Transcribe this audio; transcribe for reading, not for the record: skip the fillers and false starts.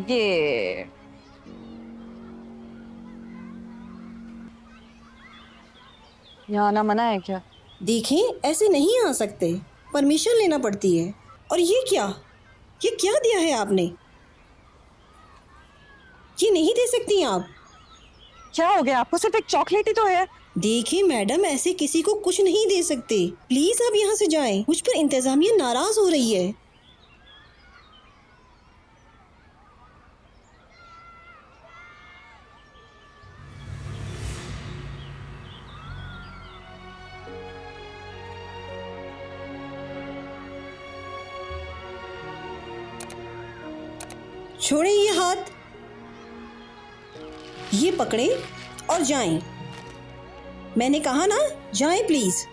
ये यहाँ आना मना है क्या? देखें, ऐसे नहीं आ सकते, परमिशन लेना पड़ती है। और ये क्या दिया है आपने? ये नहीं दे सकती आप। क्या हो गया आपको? सिर्फ एक चॉकलेट ही तो है। देखिए मैडम, ऐसे किसी को कुछ नहीं दे सकते। प्लीज आप यहाँ से जाएं। मुझ पर इंतजामिया नाराज हो रही है। छोड़े ये हाथ, ये पकड़े और जाएं। मैंने कहा ना, जाएं प्लीज।